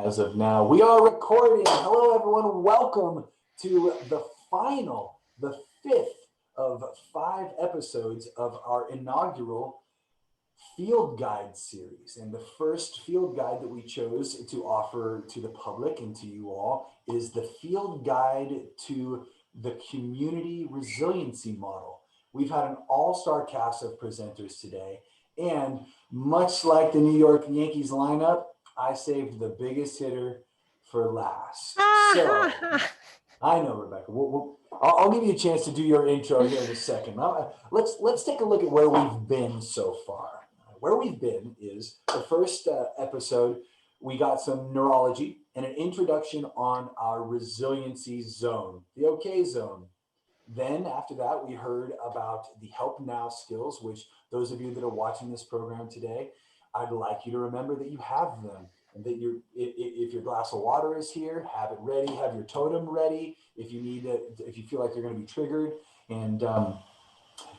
as of now. We are recording. Hello, everyone. Welcome to the fifth of 5 episodes of our inaugural field guide series. And the first field guide that we chose to offer to the public and to you all is the field guide to the community resiliency model. We've had an all-star cast of presenters today, and much like the New York Yankees lineup, I saved the biggest hitter for last. So I know, Rebecca. I'll give you a chance to do your intro here in a second. Let's take a look at where we've been so far. Where we've been is the first episode. We got some neurology and an introduction on our resiliency zone, the OK zone. Then after that, we heard about the Help Now skills, which those of you that are watching this program today, I'd like you to remember that you have them, and that if your glass of water is here, have it ready, have your totem ready. If you feel like you're going to be triggered, and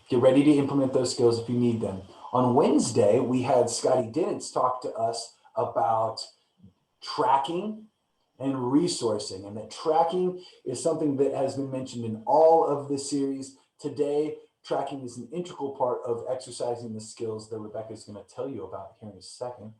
get ready to implement those skills if you need them. On Wednesday, we had Scotty Dentz talk to us about tracking and resourcing, and that tracking is something that has been mentioned in all of the series. Today, tracking is an integral part of exercising the skills that Rebecca is going to tell you about here in a second.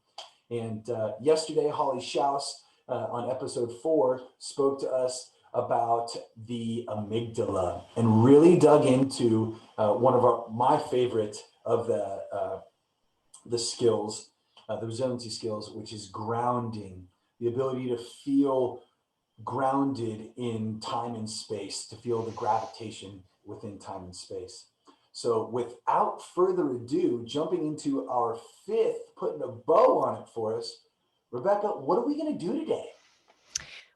And yesterday, Holly Schaus on episode 4 spoke to us about the amygdala and really dug into one of my favorite of the skills, the resiliency skills, which is grounding, the ability to feel grounded in time and space, to feel the gravitation within time and space. So without further ado, jumping into our 5th, putting a bow on it for us, Rebecca, what are we going to do today?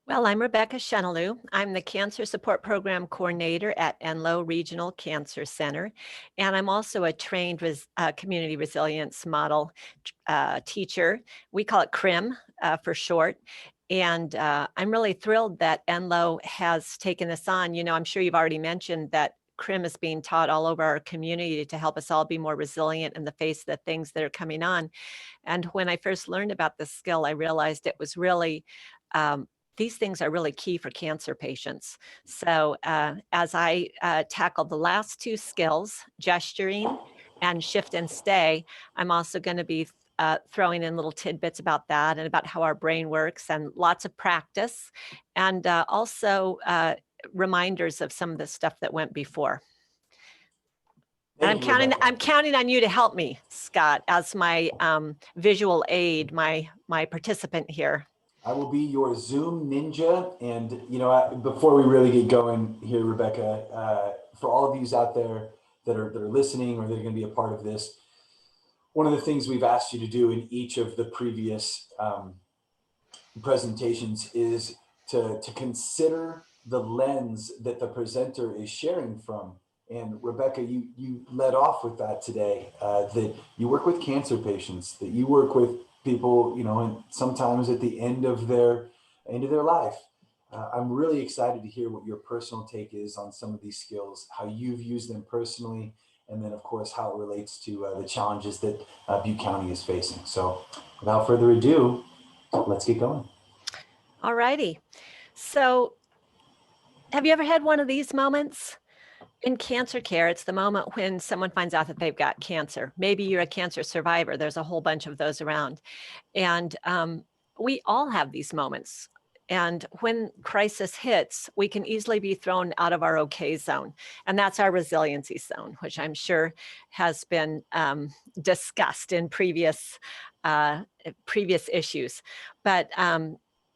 Well, I'm Rebecca Shenalue. I'm the Cancer Support Program Coordinator at Enloe Regional Cancer Center, and I'm also a trained Community Resilience Model teacher. We call it CRIM for short. And I'm really thrilled that Enloe has taken this on. You know, I'm sure you've already mentioned that CRIM is being taught all over our community to help us all be more resilient in the face of the things that are coming on. And when I first learned about this skill, I realized it was really these things are really key for cancer patients. So as I tackle the last 2 skills, gesturing and shift and stay, I'm also going to be throwing in little tidbits about that and about how our brain works, and lots of practice, and also reminders of some of the stuff that went before. And I'm counting on you to help me, Scott, as my visual aid, my participant here. I will be your Zoom ninja. And, you know, before we really get going here, Rebecca, for all of you out there that are listening or that are going to be a part of this, one of the things we've asked you to do in each of the previous presentations is to consider the lens that the presenter is sharing from. And Rebecca, you led off with that today, that you work with cancer patients, that you work with people, you know, and sometimes at the end of their life. I'm really excited to hear what your personal take is on some of these skills, how you've used them personally, and then of course how it relates to the challenges that Butte County is facing. So without further ado, let's get going. All righty. So have you ever had one of these moments? In cancer care, it's the moment when someone finds out that they've got cancer. Maybe you're a cancer survivor. There's a whole bunch of those around. And we all have these moments. And when crisis hits, we can easily be thrown out of our OK zone. And that's our resiliency zone, which I'm sure has been discussed in previous issues. But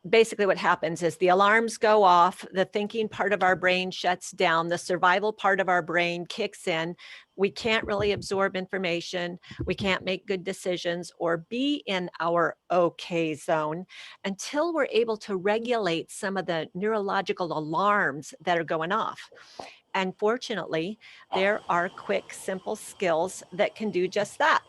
basically what happens is the alarms go off, the thinking part of our brain shuts down, the survival part of our brain kicks in. We can't really absorb information. We can't make good decisions or be in our OK zone until we're able to regulate some of the neurological alarms that are going off. And fortunately, there are quick, simple skills that can do just that.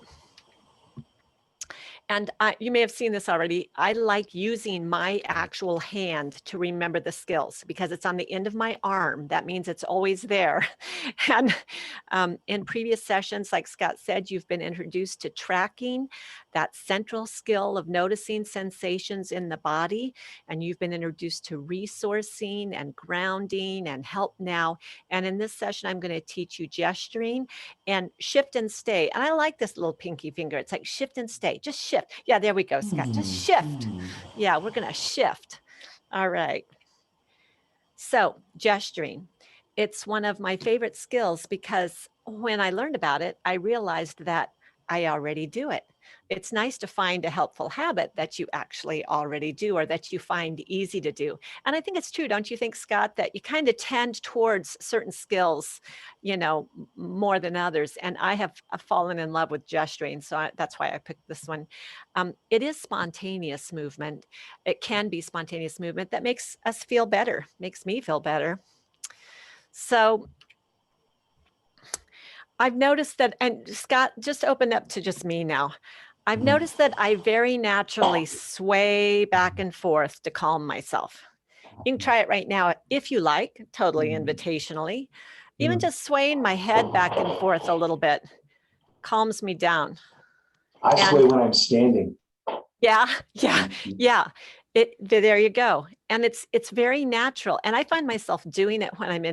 And you may have seen this already. I like using my actual hand to remember the skills because it's on the end of my arm. That means it's always there. And in previous sessions, like Scott said, you've been introduced to tracking, that central skill of noticing sensations in the body. And you've been introduced to resourcing and grounding and help now. And in this session, I'm going to teach you gesturing and shift and stay. And I like this little pinky finger. It's like shift and stay. Just shift. Yeah, there we go, Scott. Just shift. Yeah, we're going to shift. All right. So gesturing. It's one of my favorite skills because when I learned about it, I realized that I already do it. It's nice to find a helpful habit that you actually already do or that you find easy to do. And I think it's true, don't you think, Scott, that you kind of tend towards certain skills, more than others. And I have fallen in love with gesturing. So that's why I picked this one. It is spontaneous movement. It can be spontaneous movement that makes us feel better, makes me feel better. So I've noticed that, and Scott, just open up to just me now. I've noticed that I very naturally sway back and forth to calm myself. You can try it right now if you like, totally invitationally. Even just swaying my head back and forth a little bit calms me down. I sway when I'm standing. Yeah. There you go. And it's very natural. And I find myself doing it when I'm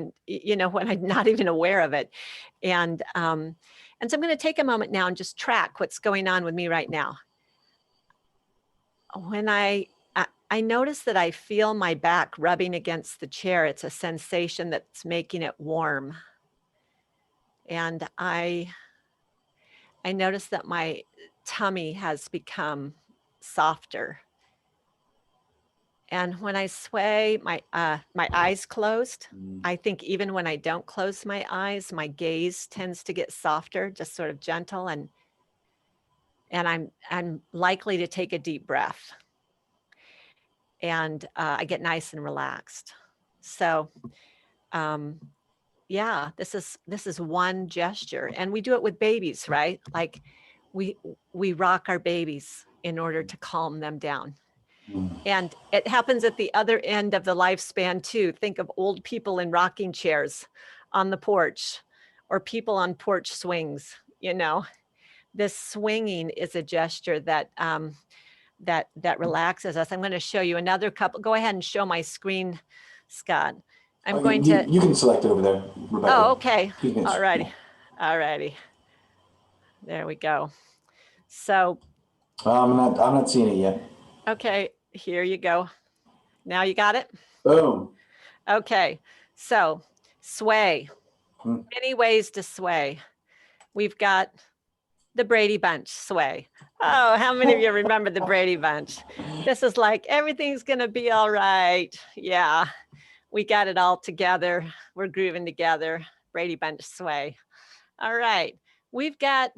when I'm not even aware of it. And so I'm going to take a moment now and just track what's going on with me right now. When I notice that I feel my back rubbing against the chair, it's a sensation that's making it warm. And I notice that my tummy has become softer. And when I sway, my eyes closed. I think even when I don't close my eyes, my gaze tends to get softer, just sort of gentle, and I'm likely to take a deep breath. And I get nice and relaxed. So, yeah, this is one gesture, and we do it with babies, right? Like we rock our babies in order to calm them down. And it happens at the other end of the lifespan too. Think of old people in rocking chairs on the porch or people on porch swings. This swinging is a gesture that that relaxes us. I'm going to show you another couple. Go ahead and show my screen, Scott. I'm going to. You can select it over there, Rebecca. Oh, okay. All righty. There we go. So. I'm not seeing it yet. Okay, here you go. Now you got it? Boom. Okay, so sway. Many ways to sway. We've got the Brady Bunch sway. Oh, how many of you remember the Brady Bunch? This is like, everything's going to be all right. Yeah, we got it all together. We're grooving together. Brady Bunch sway. All right, we've got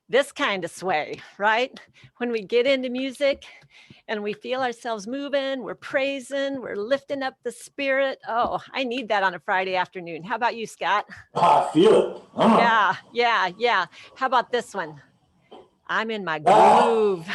this kind of sway, right? When we get into music and we feel ourselves moving, we're praising, we're lifting up the spirit. Oh, I need that on a Friday afternoon. How about you, Scott? I feel it. Yeah. How about this one? I'm in my groove.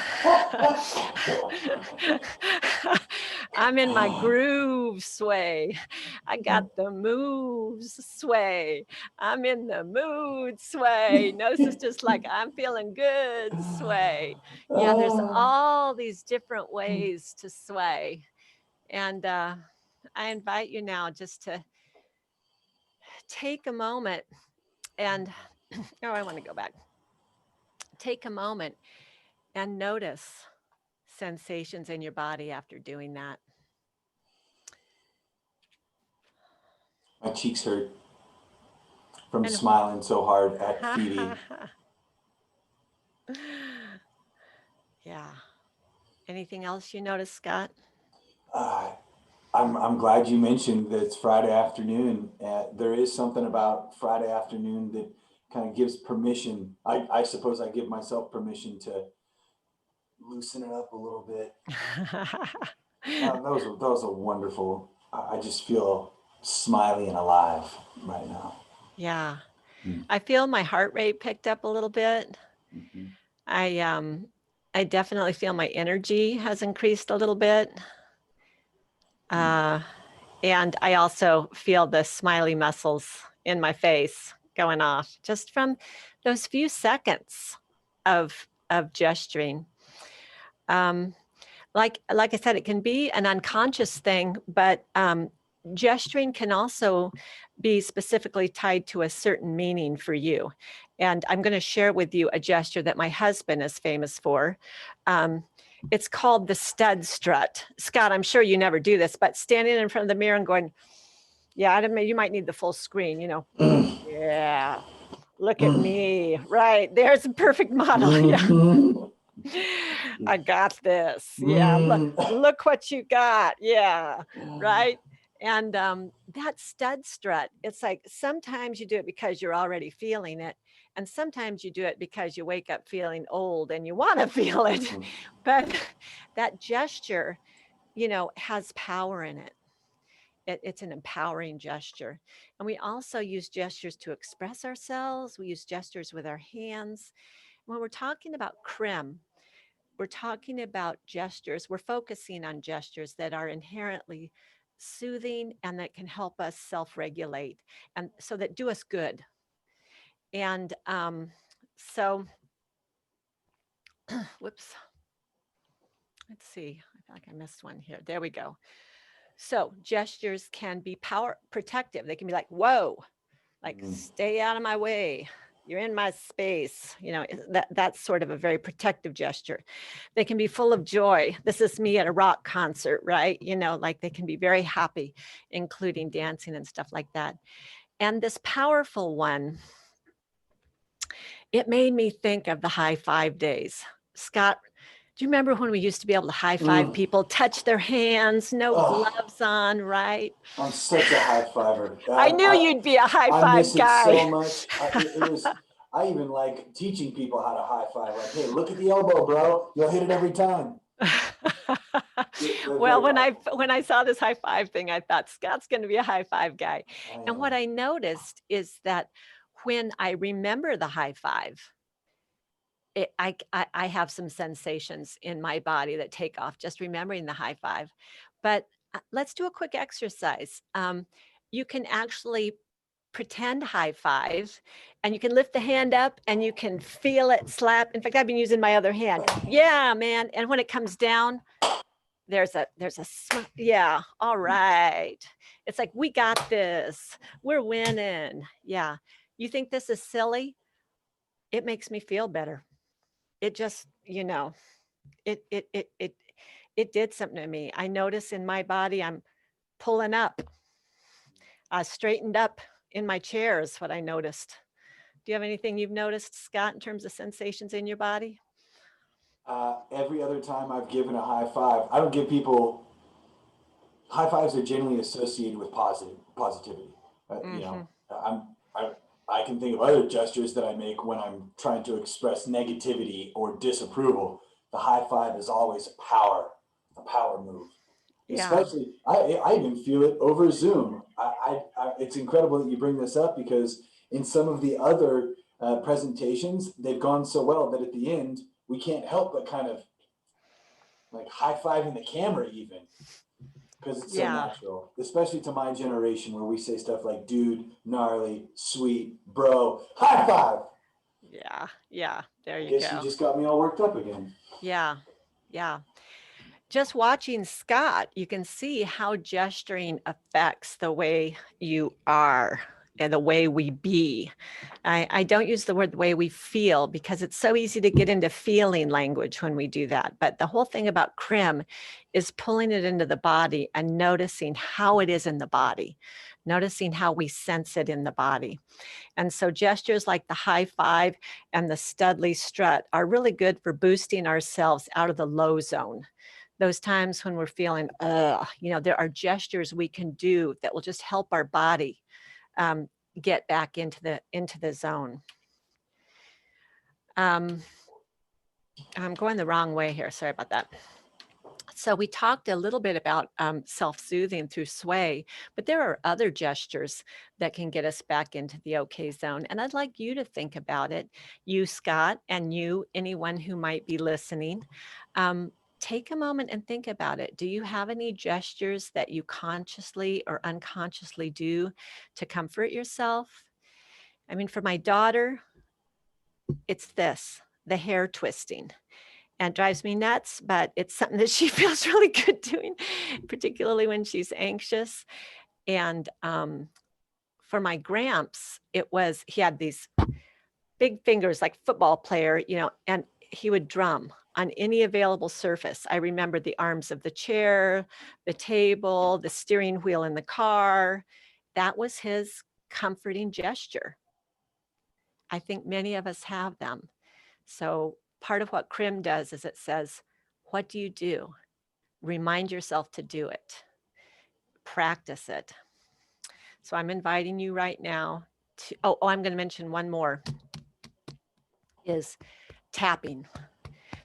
I'm in my groove sway. I got the moves sway. I'm in the mood sway. No, sister's like, I'm feeling good sway. Yeah, there's all these different ways to sway. And I invite you now just to take a moment and, I want to go back. Take a moment and notice sensations in your body after doing that. My cheeks hurt from smiling so hard at feeding. Yeah. Anything else you notice, Scott? I'm glad you mentioned that it's Friday afternoon. There is something about Friday afternoon that kind of gives permission. I suppose I give myself permission to loosen it up a little bit. That was a wonderful. I just feel smiley and alive right now. Yeah. I feel my heart rate picked up a little bit. I definitely feel my energy has increased a little bit. And I also feel the smiley muscles in my face going off just from those few seconds of gesturing. Like I said, it can be an unconscious thing, but gesturing can also be specifically tied to a certain meaning for you. And I'm going to share with you a gesture that my husband is famous for. It's called the stud strut. Scott, I'm sure you never do this, but standing in front of the mirror and going, yeah, I don't know, you might need the full screen, you know. Yeah, look at me. Right, there's a perfect model. Yeah. I got this. Yeah, look what you got. Yeah, right. And that stud strut, it's like sometimes you do it because you're already feeling it, and sometimes you do it because you wake up feeling old and you want to feel it. But that gesture, you know, has power in it. It's an empowering gesture. And we also use gestures to express ourselves. We use gestures with our hands. When we're talking about CRIM, we're talking about gestures. We're focusing on gestures that are inherently soothing and that can help us self-regulate and so that do us good. And so, whoops. Let's see. I feel like I missed one here. There we go. So gestures can be power protective. They can be like, whoa, like stay out of my way. You're in my space. You know, that's sort of a very protective gesture. They can be full of joy. This is me at a rock concert, right? You know, like they can be very happy, including dancing and stuff like that. And this powerful one, it made me think of the high five days. Scott, do you remember when we used to be able to high five people, touch their hands, no gloves on, right? I'm such a high fiver. I knew you'd be a high I five miss guy. it so much. I even like teaching people how to high five. Like, hey, look at the elbow, bro. You'll hit it every time. Well, when I saw this high five thing, I thought Scott's going to be a high five guy. And what I noticed is that when I remember the high five, I have some sensations in my body that take off just remembering the high five. But let's do a quick exercise. You can actually pretend high five and you can lift the hand up and you can feel it slap. In fact, I've been using my other hand. Yeah, man. And when it comes down, there's a yeah, all right. It's like, we got this. We're winning. Yeah. You think this is silly? It makes me feel better. It just, you know, it did something to me. I notice in my body, I'm pulling up. I straightened up in my chair is what I noticed. Do you have anything you've noticed, Scott, in terms of sensations in your body? Every other time I've given a high five, I don't give people high fives are generally associated with positivity. You know, I can think of other gestures that I make when I'm trying to express negativity or disapproval. The high five is always a power move. Yeah. Especially, I even feel it over Zoom. It's incredible that you bring this up because in some of the other presentations, they've gone so well that at the end, we can't help but kind of like high-fiving the camera even because it's so natural, especially to my generation where we say stuff like dude, gnarly, sweet, bro, high five. Yeah, there you go. I guess you just got me all worked up again. Yeah. Just watching Scott, you can see how gesturing affects the way you are and the way we be. I don't use the word the way we feel because it's so easy to get into feeling language when we do that. But the whole thing about CRIM is pulling it into the body and noticing how it is in the body, noticing how we sense it in the body. And so gestures like the high five and the Studley strut are really good for boosting ourselves out of the low zone. Those times when we're feeling, you know, there are gestures we can do that will just help our body get back into the zone. I'm going the wrong way here. Sorry about that. So we talked a little bit about self-soothing through sway, but there are other gestures that can get us back into the okay zone. And I'd like you to think about it, you, Scott, and you, anyone who might be listening. Um, Take a moment and think about it. Do you have any gestures that you consciously or unconsciously do to comfort yourself? I mean, for my daughter, it's this, the hair twisting, and drives me nuts, but it's something that she feels really good doing, particularly when she's anxious. And for my Gramps, he had these big fingers like football player, and he would drum on any available surface. I remember the arms of the chair, the table, the steering wheel in the car. That was his comforting gesture. I think many of us have them. So part of what CRIM does is it says, what do you do? Remind yourself to do it. Practice it. So I'm inviting you right now to, I'm going to mention one more, is tapping.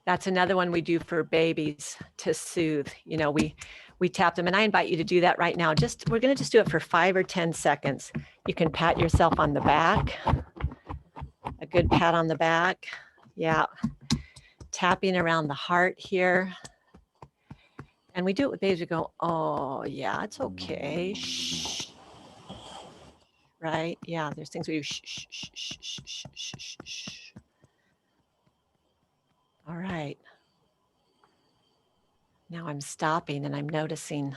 That's another one we do for babies to soothe. We tap them, and I invite you to do that right now. We're going to just do it for 5 or 10 seconds. You can pat yourself on the back. A good pat on the back. Yeah. Tapping around the heart here. And we do it with babies. We go, oh, yeah, it's okay. Shh. Right? Yeah, there's things we do. Shh, shh, shh, shh, shh, shh, shh, shh, shh. All right. Now I'm stopping and I'm noticing.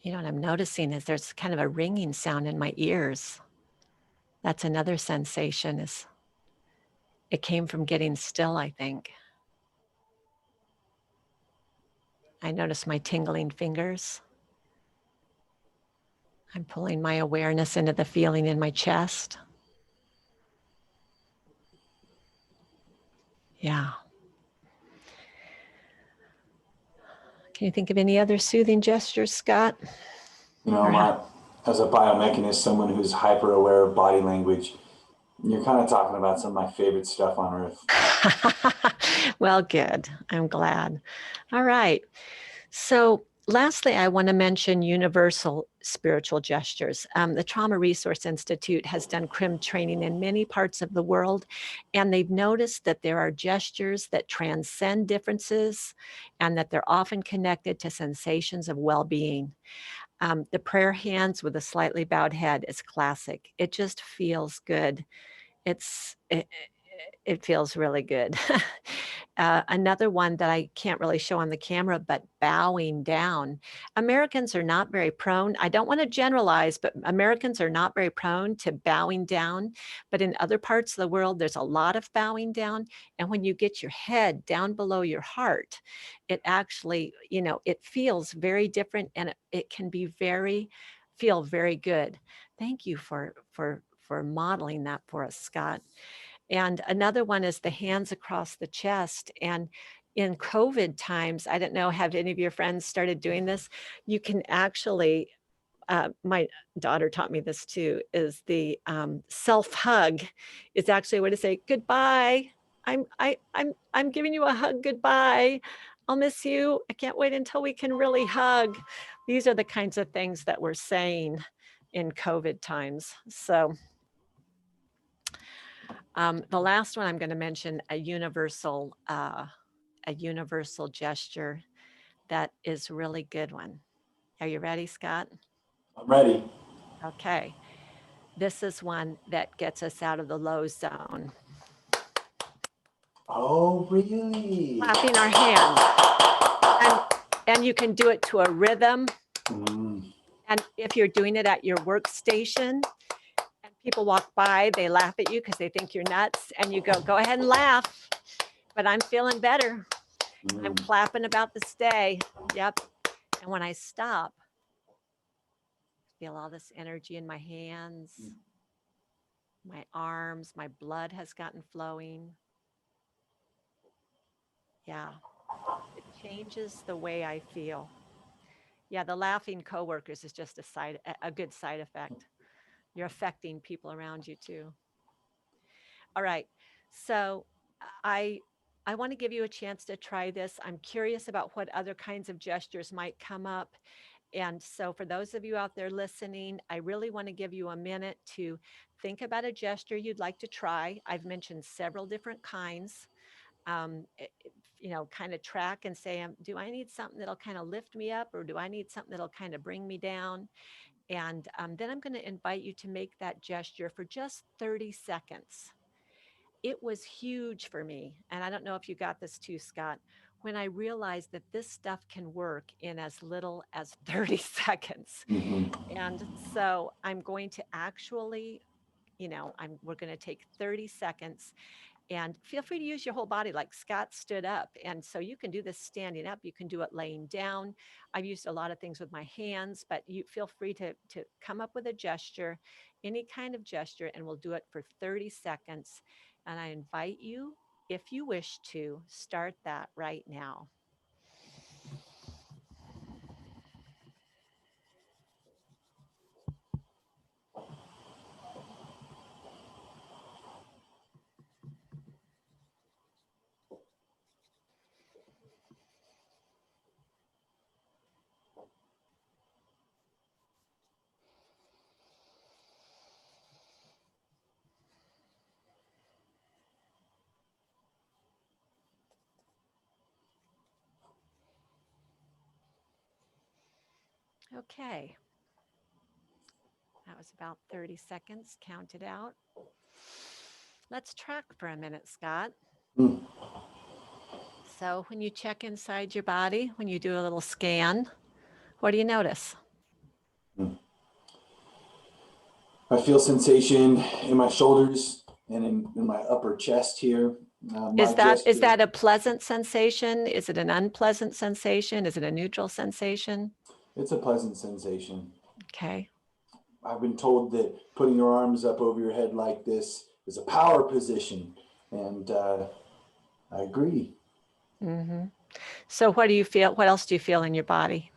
What I'm noticing is there's kind of a ringing sound in my ears. That's another sensation. It came from getting still, I think. I notice my tingling fingers. I'm pulling my awareness into the feeling in my chest. Yeah. Can you think of any other soothing gestures, Scott? As a biomechanist, someone who's hyper aware of body language, you're kind of talking about some of my favorite stuff on earth. Well, good. I'm glad. All right. So lastly, I want to mention universal spiritual gestures. The Trauma Resource Institute has done CRIM training in many parts of the world, and they've noticed that there are gestures that transcend differences and that they're often connected to sensations of well-being. The prayer hands with a slightly bowed head is classic. It just feels good. It feels really good. Another one that I can't really show on the camera, but bowing down. Americans are not very prone. I don't want to generalize, but Americans are not very prone to bowing down. But in other parts of the world, there's a lot of bowing down. And when you get your head down below your heart, it actually, it feels very different, and it can be feel very good. Thank you for modeling that for us, Scott. And another one is the hands across the chest. And in COVID times, I don't know, have any of your friends started doing this? You can actually, my daughter taught me this too, is the self hug is actually a way to say goodbye. I'm giving you a hug. Goodbye. I'll miss you. I can't wait until we can really hug. These are the kinds of things that we're saying in COVID times. So the last one I'm going to mention, a universal gesture that is really good one. Are you ready, Scott? I'm ready. Okay. This is one that gets us out of the low zone. Oh, really? Clapping our hands. And you can do it to a rhythm. And if you're doing it at your workstation and people walk by, they laugh at you because they think you're nuts, and you go ahead and laugh. But I'm feeling better. I'm clapping about the stay. Yep. And when I stop, feel all this energy in my hands, my arms, my blood has gotten flowing. Yeah. It changes the way I feel. Yeah, the laughing coworkers is just a good side effect. You're affecting people around you too. All right. So I I want to give you a chance to try this. I'm curious about what other kinds of gestures might come up. And so for those of you out there listening, I really want to give you a minute to think about a gesture you'd like to try. I've mentioned several different kinds. Kind of track and say, do I need something that'll kind of lift me up, or do I need something that'll kind of bring me down? And then I'm going to invite you to make that gesture for just 30 seconds. It was huge for me. And I don't know if you got this too, Scott, when I realized that this stuff can work in as little as 30 seconds. And so I'm going to actually, we're going to take 30 seconds. And feel free to use your whole body, like Scott stood up. And so you can do this standing up. You can do it laying down. I've used a lot of things with my hands, but you feel free to come up with a gesture, any kind of gesture, and we'll do it for 30 seconds. And I invite you, if you wish to, start that right now. Okay. That was about 30 seconds, counted out. Let's track for a minute, Scott. So when you check inside your body, when you do a little scan, what do you notice? I feel sensation in my shoulders and in my upper chest here. Is that a pleasant sensation? Is it an unpleasant sensation? Is it a neutral sensation? It's a pleasant sensation. Okay. I've been told that putting your arms up over your head like this is a power position, and I agree. Mm-hmm. So what do you feel? What else do you feel in your body?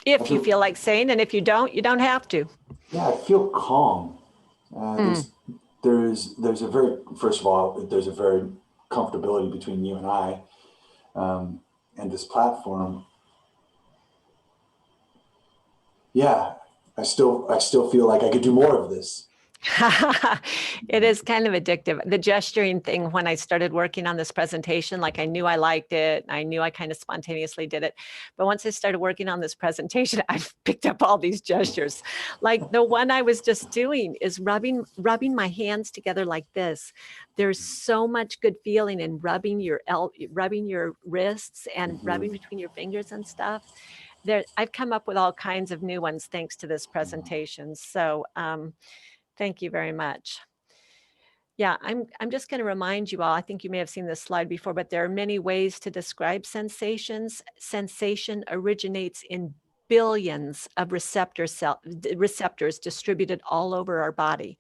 If you feel like saying, and if you don't have to. Yeah, I feel calm. There's a very, first of all, there's a very comfortability between you and I, and this platform. Yeah, I still feel like I could do more of this. It is kind of addictive. The gesturing thing, when I started working on this presentation, like I knew I liked it. I knew I kind of spontaneously did it. But once I started working on this presentation, I've picked up all these gestures. Like the one I was just doing is rubbing my hands together like this. There's so much good feeling in rubbing your wrists and rubbing between your fingers and stuff. I've come up with all kinds of new ones thanks to this presentation. So thank you very much. Yeah, I'm just going to remind you all, I think you may have seen this slide before, but there are many ways to describe sensations. Sensation originates in billions of receptors distributed all over our body,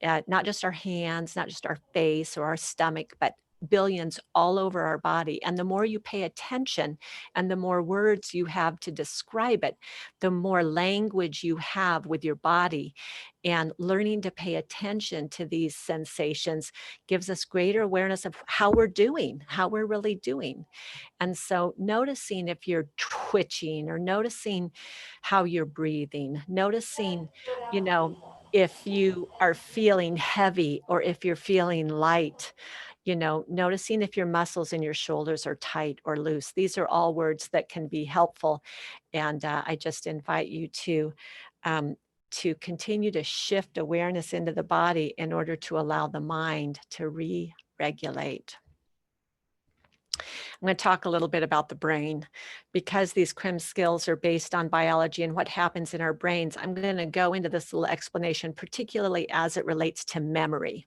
not just our hands, not just our face or our stomach, but billions all over our body. And the more you pay attention and the more words you have to describe it, the more language you have with your body. And learning to pay attention to these sensations gives us greater awareness of how we're doing, how we're really doing. And so noticing if you're twitching or noticing how you're breathing, noticing, if you are feeling heavy or if you're feeling light, noticing if your muscles in your shoulders are tight or loose. These are all words that can be helpful. And I just invite you to continue to shift awareness into the body in order to allow the mind to re-regulate. I'm going to talk a little bit about the brain because these CRIM skills are based on biology and what happens in our brains. I'm going to go into this little explanation, particularly as it relates to memory,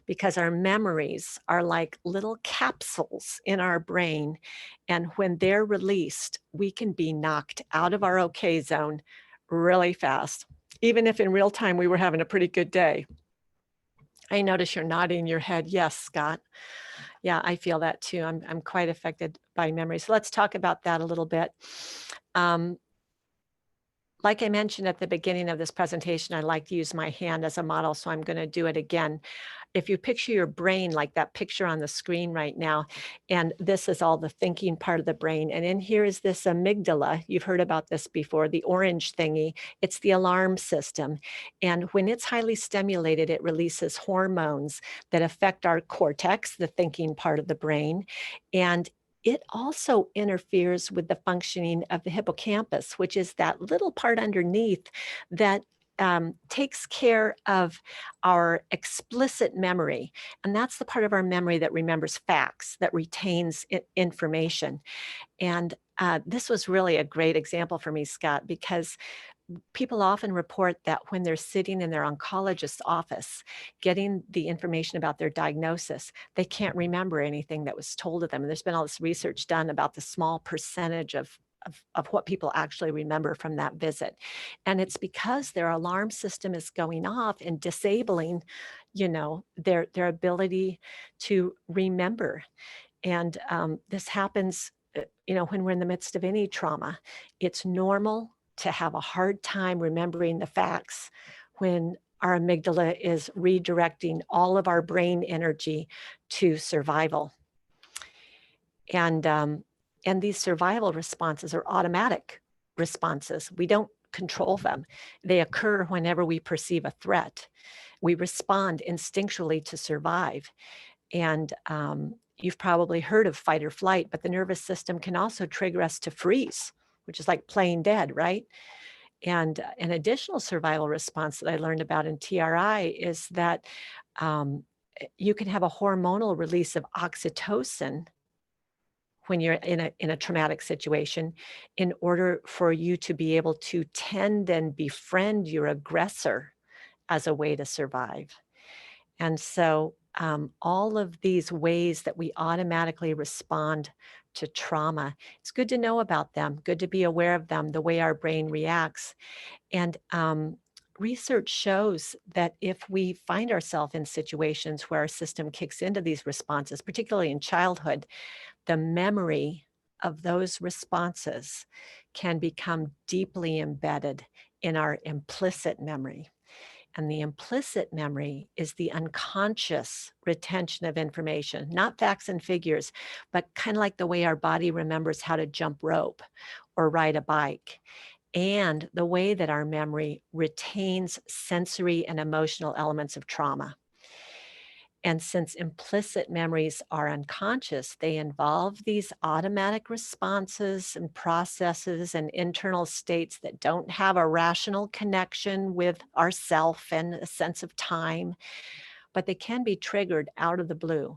because our memories are like little capsules in our brain. And when they're released, we can be knocked out of our okay zone really fast, even if in real time we were having a pretty good day. I notice you're nodding your head. Yes, Scott. Yeah, I feel that too. I'm quite affected by memory. So let's talk about that a little bit. like I mentioned at the beginning of this presentation, I like to use my hand as a model, so I'm going to do it again. If you picture your brain like that picture on the screen right now, and this is all the thinking part of the brain, and in here is this amygdala. You've heard about this before, the orange thingy. It's the alarm system. And when it's highly stimulated, it releases hormones that affect our cortex, the thinking part of the brain. And it also interferes with the functioning of the hippocampus, which is that little part underneath that takes care of our explicit memory. And that's the part of our memory that remembers facts, that retains information. And this was really a great example for me, Scott, because people often report that when they're sitting in their oncologist's office getting the information about their diagnosis, they can't remember anything that was told to them. And there's been all this research done about the small percentage of what people actually remember from that visit. And it's because their alarm system is going off and disabling, their ability to remember. And this happens, when we're in the midst of any trauma. It's normal to have a hard time remembering the facts when our amygdala is redirecting all of our brain energy to survival. And these survival responses are automatic responses. We don't control them. They occur whenever we perceive a threat. We respond instinctually to survive. And you've probably heard of fight or flight, but the nervous system can also trigger us to freeze, which is like playing dead, right? And an additional survival response that I learned about in TRI is that you can have a hormonal release of oxytocin when you're in a traumatic situation, in order for you to be able to tend and befriend your aggressor as a way to survive. And so all of these ways that we automatically respond to trauma, it's good to know about them, good to be aware of them, the way our brain reacts. And research shows that if we find ourselves in situations where our system kicks into these responses, particularly in childhood, the memory of those responses can become deeply embedded in our implicit memory. And the implicit memory is the unconscious retention of information, not facts and figures, but kind of like the way our body remembers how to jump rope or ride a bike, and the way that our memory retains sensory and emotional elements of trauma. And since implicit memories are unconscious, they involve these automatic responses and processes and internal states that don't have a rational connection with ourself and a sense of time, but they can be triggered out of the blue.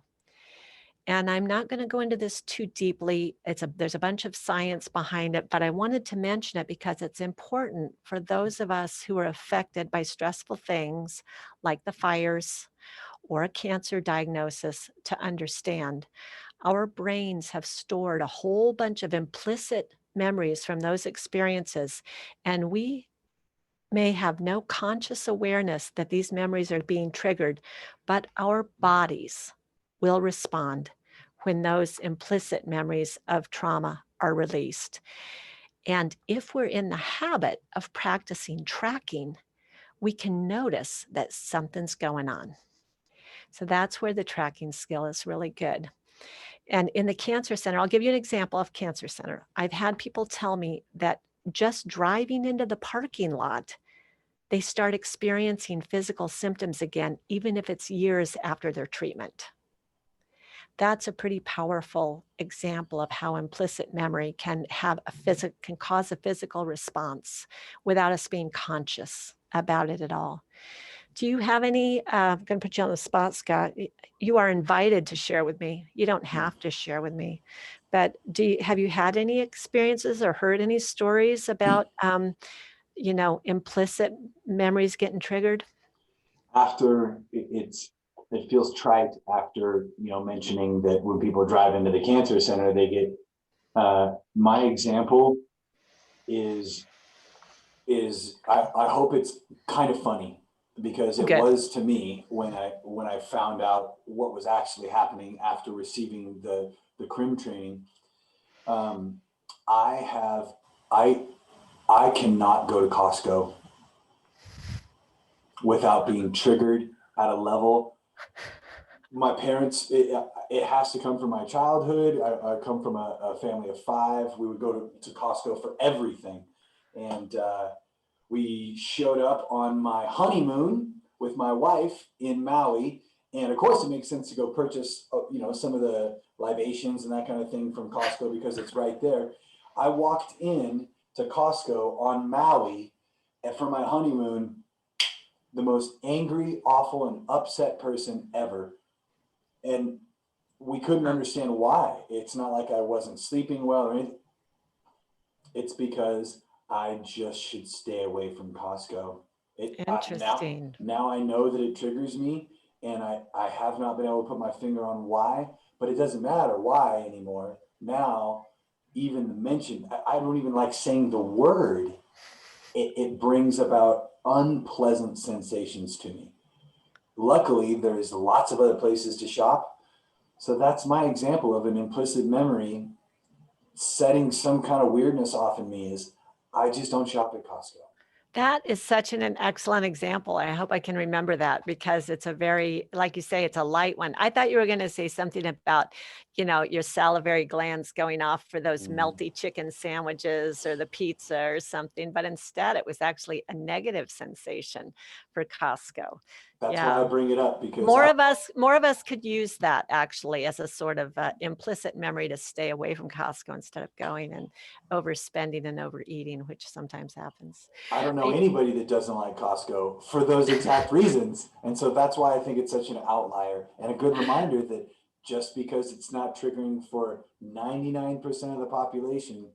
And I'm not going to go into this too deeply. There's a bunch of science behind it, but I wanted to mention it because it's important for those of us who are affected by stressful things like the fires or a cancer diagnosis to understand. Our brains have stored a whole bunch of implicit memories from those experiences, and we may have no conscious awareness that these memories are being triggered, but our bodies will respond when those implicit memories of trauma are released. And if we're in the habit of practicing tracking, we can notice that something's going on. So that's where the tracking skill is really good. And in the Cancer Center, I'll give you an example of Cancer Center. I've had people tell me that just driving into the parking lot, they start experiencing physical symptoms again, even if it's years after their treatment. That's a pretty powerful example of how implicit memory can cause a physical response without us being conscious about it at all. Do you have any, I'm going to put you on the spot, Scott. You are invited to share with me. You don't have to share with me, but have you had any experiences or heard any stories about, implicit memories getting triggered? After it feels trite after mentioning that when people drive into the cancer center, they get my example is I hope it's kind of funny, because it Good. was to me when I found out what was actually happening after receiving the CRIM training. I I cannot go to Costco without being triggered at a level. My parents, it has to come from my childhood. I come from a family of 5. We would go to Costco for everything. And we showed up on my honeymoon with my wife in Maui. And of course, it makes sense to go purchase, some of the libations and that kind of thing from Costco because it's right there. I walked in to Costco on Maui, and for my honeymoon, the most angry, awful, and upset person ever. And we couldn't understand why. It's not like I wasn't sleeping well or anything. It's because I just should stay away from Costco. Interesting. Now I know that it triggers me, and I have not been able to put my finger on why, but it doesn't matter why anymore. Now, even the mention, I don't even like saying the word. It brings about unpleasant sensations to me. Luckily, there's lots of other places to shop. So that's my example of an implicit memory setting some kind of weirdness off in me is I just don't shop at Costco. That is such an excellent example. I hope I can remember that because it's a very, like you say, it's a light one. I thought you were going to say something about, your salivary glands going off for those melty chicken sandwiches or the pizza or something, but instead it was actually a negative sensation for Costco. That's Yeah. why I bring it up because More of us could use that actually as a sort of implicit memory to stay away from Costco instead of going and overspending and overeating, which sometimes happens. I don't know anybody that doesn't like Costco for those exact reasons. And so that's why I think it's such an outlier and a good reminder that just because it's not triggering for 99% of the population,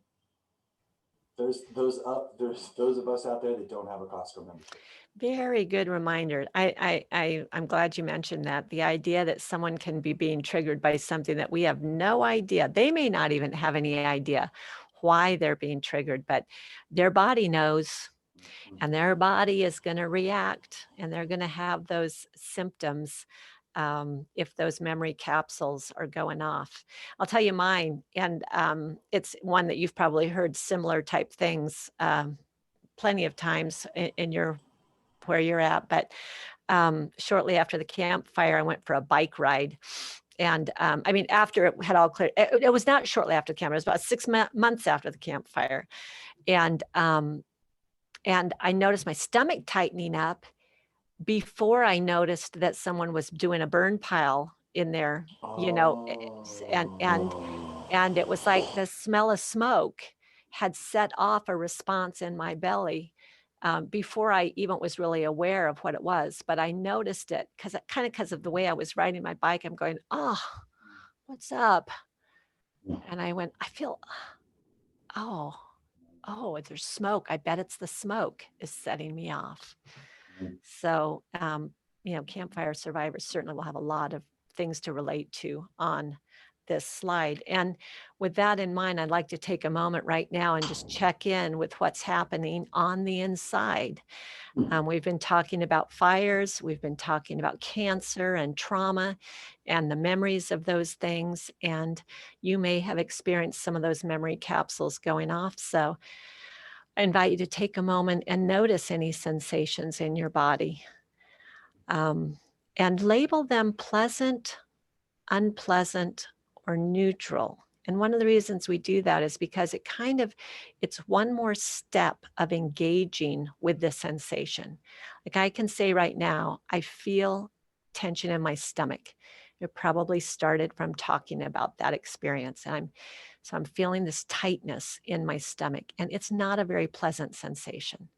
there's those of us out there that don't have a Costco membership. Very good reminder. I'm glad you mentioned that. The idea that someone can be being triggered by something that we have no idea. They may not even have any idea why they're being triggered, but their body knows, and their body is going to react, and they're going to have those symptoms if those memory capsules are going off. I'll tell you mine, and it's one that you've probably heard similar type things plenty of times in your where you're at, but shortly after the campfire, I went for a bike ride. And after it had all cleared, it was not shortly after the campfire, it was about 6 months after the campfire. And I noticed my stomach tightening up before I noticed that someone was doing a burn pile in there, and it was like the smell of smoke had set off a response in my belly before I even was really aware of what it was. But I noticed it because of the way I was riding my bike. I'm going, oh, what's up? And I went, I feel, oh, there's smoke. I bet it's the smoke is setting me off. So, campfire survivors certainly will have a lot of things to relate to on this slide. And with that in mind, I'd like to take a moment right now and just check in with what's happening on the inside. We've been talking about fires, we've been talking about cancer and trauma and the memories of those things. And you may have experienced some of those memory capsules going off. So I invite you to take a moment and notice any sensations in your body and label them pleasant, unpleasant, or neutral. And one of the reasons we do that is because it's one more step of engaging with the sensation. Like I can say right now, I feel tension in my stomach. It probably started from talking about that experience. And I'm feeling this tightness in my stomach, and it's not a very pleasant sensation.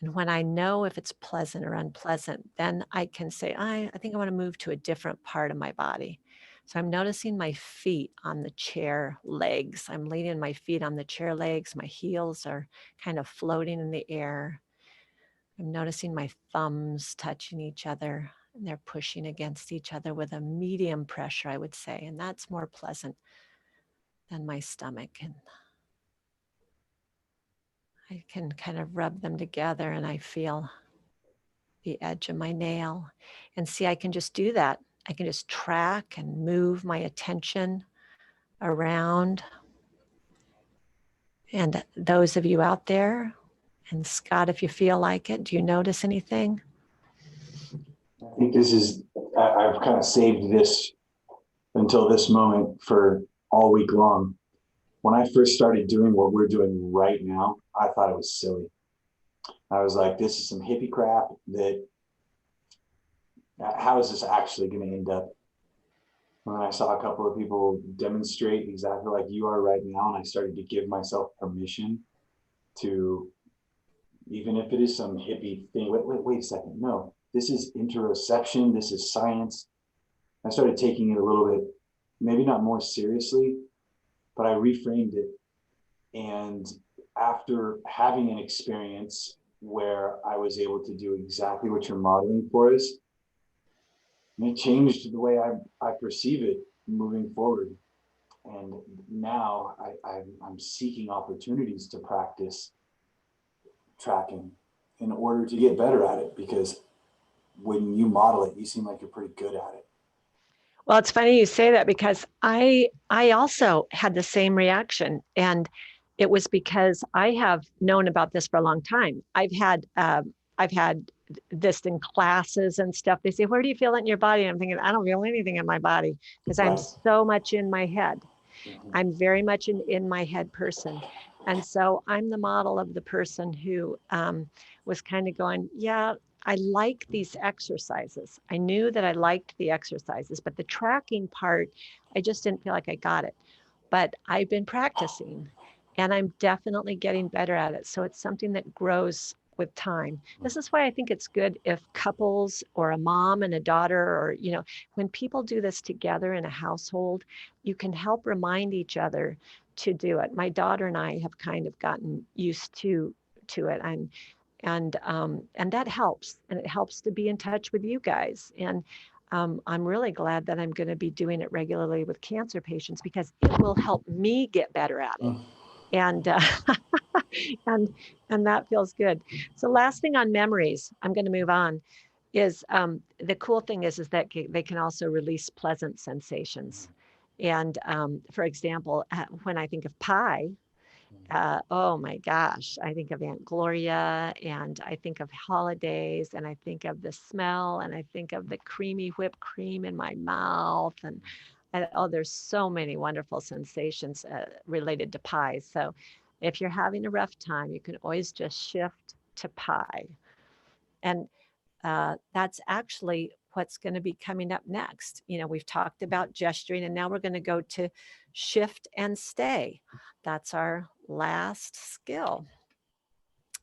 And when I know if it's pleasant or unpleasant, then I can say, I think I want to move to a different part of my body. So I'm noticing my feet on the chair legs. I'm leaning my feet on the chair legs. My heels are kind of floating in the air. I'm noticing my thumbs touching each other, and they're pushing against each other with a medium pressure, I would say. And that's more pleasant than my stomach. And I can kind of rub them together, and I feel the edge of my nail. And see, I can just do that. I can just track and move my attention around And those of you out there, and Scott, if you feel like it, do you notice anything? I think I've kind of saved this until this moment for all week long. When I first started doing what we're doing right now, I thought it was silly. I was like, this is some hippie crap how is this actually going to end up? When I saw a couple of people demonstrate exactly like you are right now, and I started to give myself permission to, even if it is some hippie thing, wait a second. No, this is interoception. This is science. I started taking it a little bit, maybe not more seriously, but I reframed it. And after having an experience where I was able to do exactly what you're modeling for us, it changed the way I perceive it moving forward. And now I'm seeking opportunities to practice tracking in order to get better at it, because when you model it, you seem like you're pretty good at it. Well, it's funny you say that, because I also had the same reaction, and it was because I have known about this for a long time. I've had this in classes and stuff. They say, "Where do you feel it in your body?" And I'm thinking, I don't feel anything in my body, because I'm so much in my head. I'm very much in my head person. And so I'm the model of the person who was kind of going, yeah, I like these exercises. I knew that I liked the exercises, but the tracking part, I just didn't feel like I got it. But I've been practicing, and I'm definitely getting better at it. So it's something that grows with time. This is why I think it's good if couples or a mom and a daughter, or, when people do this together in a household, you can help remind each other to do it. My daughter and I have kind of gotten used to it, and that helps, and it helps to be in touch with you guys. And I'm really glad that I'm going to be doing it regularly with cancer patients, because it will help me get better at it. And and that feels good. So last thing on memories, I'm going to move on, is the cool thing is that they can also release pleasant sensations. And for example, when I think of pie, oh my gosh, I think of Aunt Gloria, and I think of holidays, and I think of the smell, and I think of the creamy whipped cream in my mouth. And oh, there's so many wonderful sensations related to pies. So if you're having a rough time, you can always just shift to pie. And that's actually what's going to be coming up next. We've talked about gesturing, and now we're going to go to shift and stay. That's our last skill.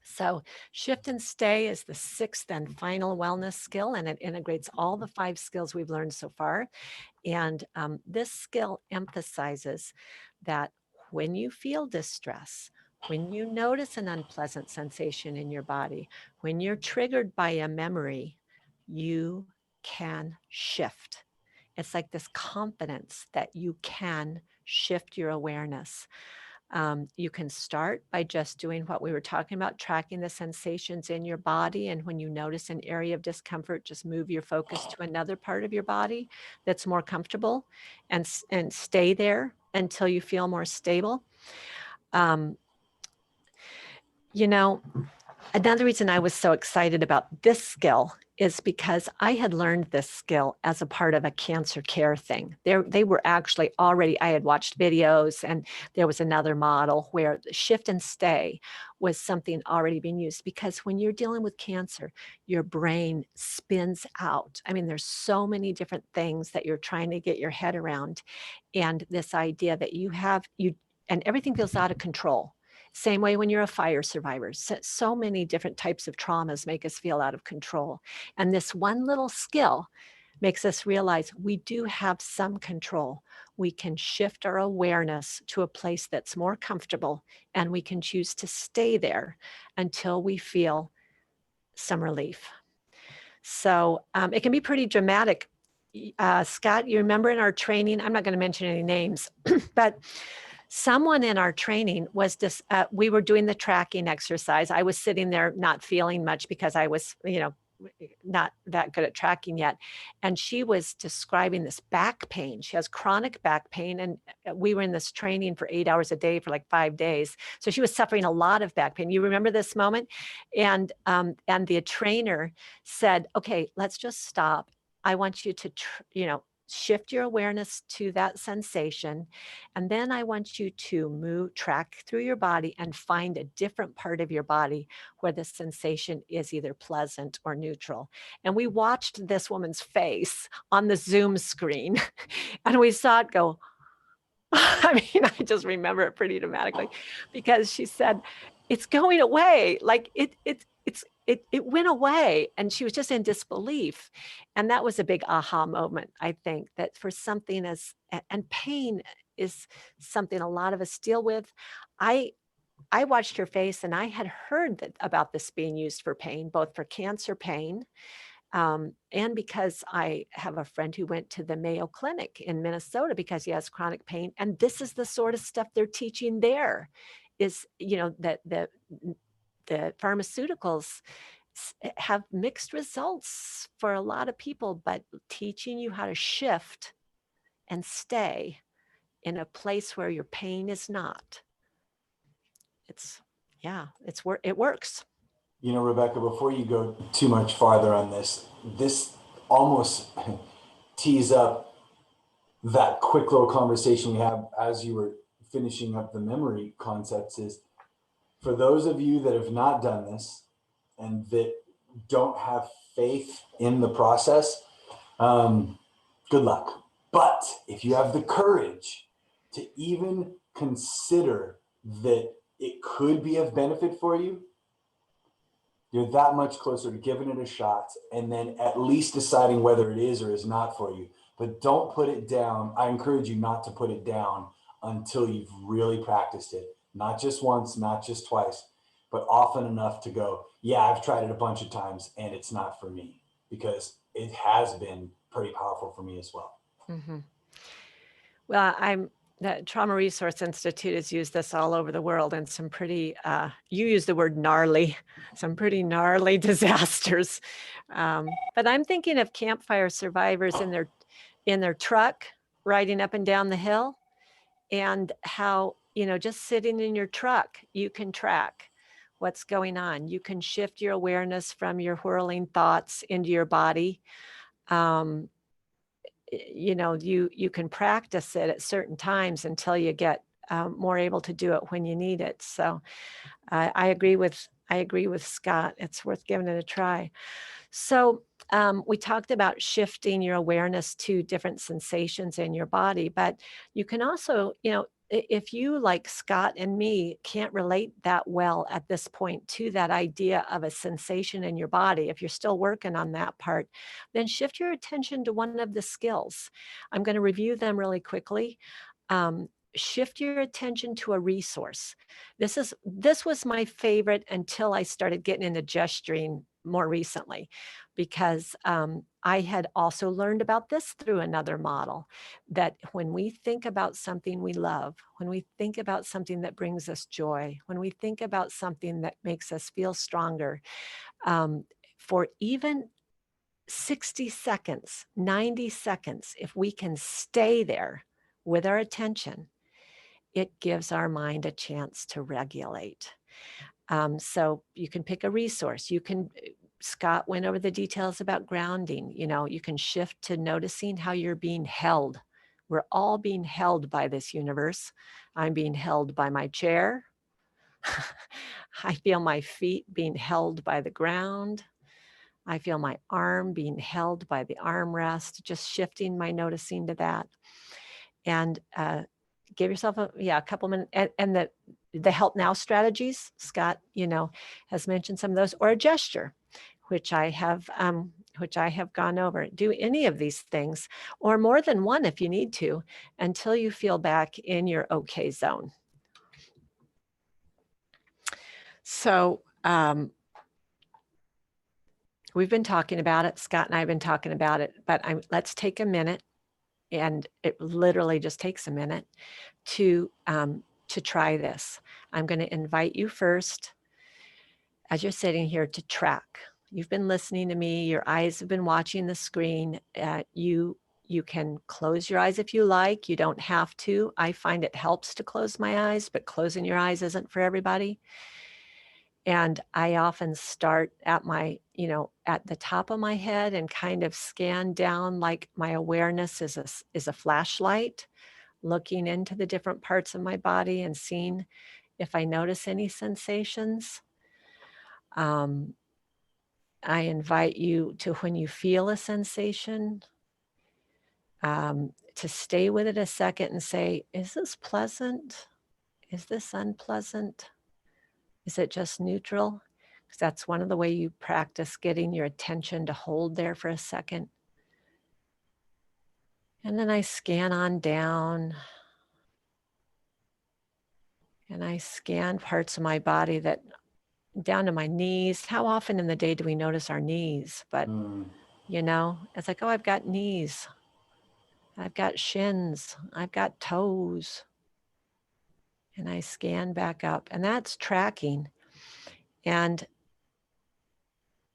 So shift and stay is the sixth and final wellness skill, and it integrates all the 5 skills we've learned so far. And this skill emphasizes that when you feel distress, when you notice an unpleasant sensation in your body, when you're triggered by a memory, you can shift. It's like this confidence that you can shift your awareness. You can start by just doing what we were talking about, tracking the sensations in your body. And when you notice an area of discomfort, just move your focus to another part of your body that's more comfortable, and stay there until you feel more stable. Another reason I was so excited about this skill is because I had learned this skill as a part of a cancer care thing. They were actually already, I had watched videos, and there was another model where shift and stay was something already being used, because when you're dealing with cancer, your brain spins out. I mean, there's so many different things that you're trying to get your head around. And this idea that and everything feels out of control. Same way when you're a fire survivor. So many different types of traumas make us feel out of control. And this one little skill makes us realize we do have some control. We can shift our awareness to a place that's more comfortable, and we can choose to stay there until we feel some relief. So it can be pretty dramatic. Scott, you remember in our training, I'm not going to mention any names, but someone in our training was we were doing the tracking exercise. I was sitting there not feeling much because I was, not that good at tracking yet. And she was describing this back pain. She has chronic back pain. And we were in this training for 8 hours a day for like 5 days. So she was suffering a lot of back pain. You remember this moment? And the trainer said, okay, let's just stop. I want you to, shift your awareness to that sensation. And then I want you to track through your body and find a different part of your body where the sensation is either pleasant or neutral. And we watched this woman's face on the Zoom screen and we saw it go, I mean, I just remember it pretty dramatically because she said, it's going away. Like it went away, and she was just in disbelief. And that was a big aha moment, I think, that for something and pain is something a lot of us deal with. I watched her face and I had heard about this being used for pain, both for cancer pain, and because I have a friend who went to the Mayo Clinic in Minnesota because he has chronic pain. And this is the sort of stuff they're teaching there is, that the pharmaceuticals have mixed results for a lot of people, but teaching you how to shift and stay in a place where your pain is not. It works. Rebecca, before you go too much farther on this almost tees up that quick little conversation we have as you were finishing up the memory concepts. Is for those of you that have not done this and that don't have faith in the process, good luck. But if you have the courage to even consider that it could be of benefit for you, you're that much closer to giving it a shot and then at least deciding whether it is or is not for you. But don't put it down. I encourage you not to put it down until you've really practiced it. Not just once, not just twice, but often enough to go, yeah, I've tried it a bunch of times and it's not for me, because it has been pretty powerful for me as well. Mm-hmm. Well, the Trauma Resource Institute has used this all over the world, and some pretty, you use the word gnarly, some pretty gnarly disasters. But I'm thinking of campfire survivors in their truck riding up and down the hill, and how, just sitting in your truck, you can track what's going on. You can shift your awareness from your whirling thoughts into your body. You can practice it at certain times until you get more able to do it when you need it. So I agree with Scott. It's worth giving it a try. So we talked about shifting your awareness to different sensations in your body, but you can also, if you, like Scott and me, can't relate that well at this point to that idea of a sensation in your body, if you're still working on that part, then shift your attention to one of the skills. I'm going to review them really quickly. Shift your attention to a resource. This was my favorite until I started getting into gesturing more recently, because I had also learned about this through another model, that when we think about something we love, when we think about something that brings us joy, when we think about something that makes us feel stronger, for even 60 seconds, 90 seconds, if we can stay there with our attention, it gives our mind a chance to regulate. So you can pick a resource. Scott went over the details about grounding. You can shift to noticing how you're being held. We're all being held by this universe. I'm being held by my chair. I feel my feet being held by the ground. I feel my arm being held by the armrest, just shifting my noticing to that. And give yourself a couple minutes. And the help now strategies, Scott, has mentioned some of those, or a gesture, which I have gone over. Do any of these things, or more than one if you need to, until you feel back in your okay zone. So we've been talking about it. Scott and I have been talking about it, but let's take a minute, and it literally just takes a minute to try this. I'm going to invite you first, as you're sitting here, to track. you've been listening to me, your eyes have been watching the screen. You can close your eyes if you like. You don't have to. I find it helps to close my eyes, but closing your eyes isn't for everybody. And I often start at my, at the top of my head and kind of scan down, like my awareness is a flashlight, looking into the different parts of my body and seeing if I notice any sensations. I invite you to, when you feel a sensation, to stay with it a second and say, is this pleasant? Is this unpleasant? Is it just neutral? Because that's one of the way you practice getting your attention to hold there for a second. And then I scan on down. And I scan parts of my body that down to my knees. How often in the day do we notice our knees? But, it's like, oh, I've got knees. I've got shins. I've got toes. And I scan back up. And that's tracking. And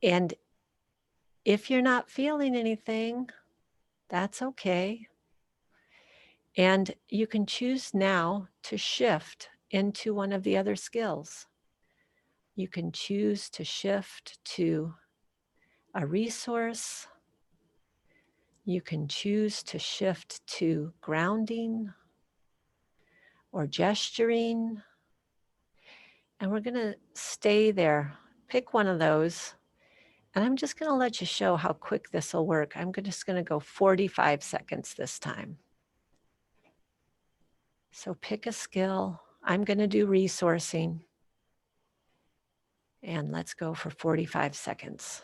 if you're not feeling anything, that's okay. And you can choose now to shift into one of the other skills. You can choose to shift to a resource. You can choose to shift to grounding or gesturing. And we're going to stay there. Pick one of those. And I'm just going to let you show how quick this will work. I'm just going to go 45 seconds this time. So pick a skill. I'm going to do resourcing. And let's go for 45 seconds.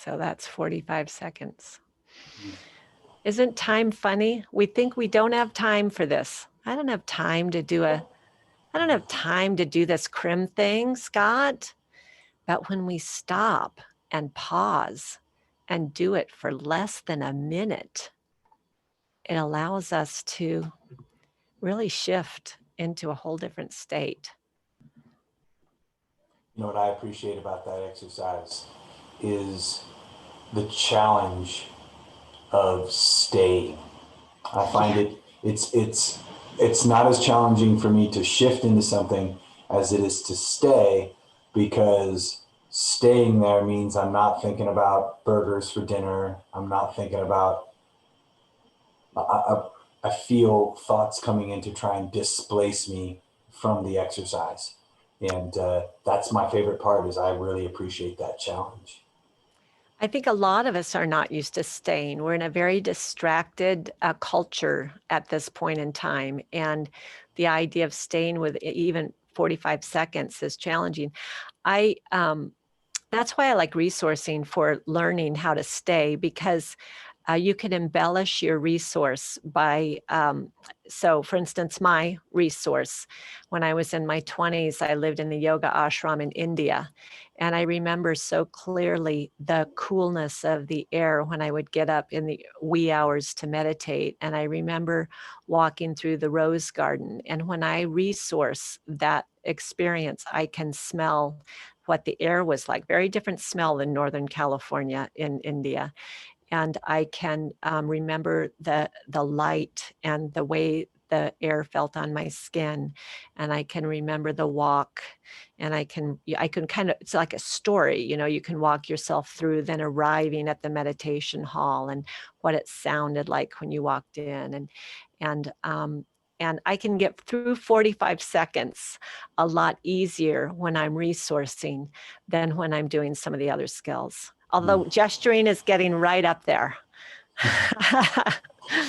So that's 45 seconds. Isn't time funny? We think we don't have time for this. I don't have time to do this crim thing, Scott. But when we stop and pause and do it for less than a minute, it allows us to really shift into a whole different state. You know what I appreciate about that exercise is the challenge of staying. I find it's not as challenging for me to shift into something as it is to stay, because staying there means I'm not thinking about burgers for dinner. I'm not thinking about, I feel thoughts coming in to try and displace me from the exercise. And that's my favorite part, is I really appreciate that challenge. I think a lot of us are not used to staying. We're in a very distracted culture at this point in time. And the idea of staying with even 45 seconds is challenging. That's why I like resourcing for learning how to stay, because you can embellish your resource by, so for instance, my resource, when I was in my 20s, I lived in the yoga ashram in India. And I remember so clearly the coolness of the air when I would get up in the wee hours to meditate. And I remember walking through the rose garden. And when I resource that experience, I can smell what the air was like. Very different smell than Northern California in India. And I can remember the light and the way the air felt on my skin. And I can remember the walk, and I can kind of, it's like a story, you can walk yourself through then arriving at the meditation hall and what it sounded like when you walked in. And And I can get through 45 seconds a lot easier when I'm resourcing than when I'm doing some of the other skills. Although gesturing is getting right up there.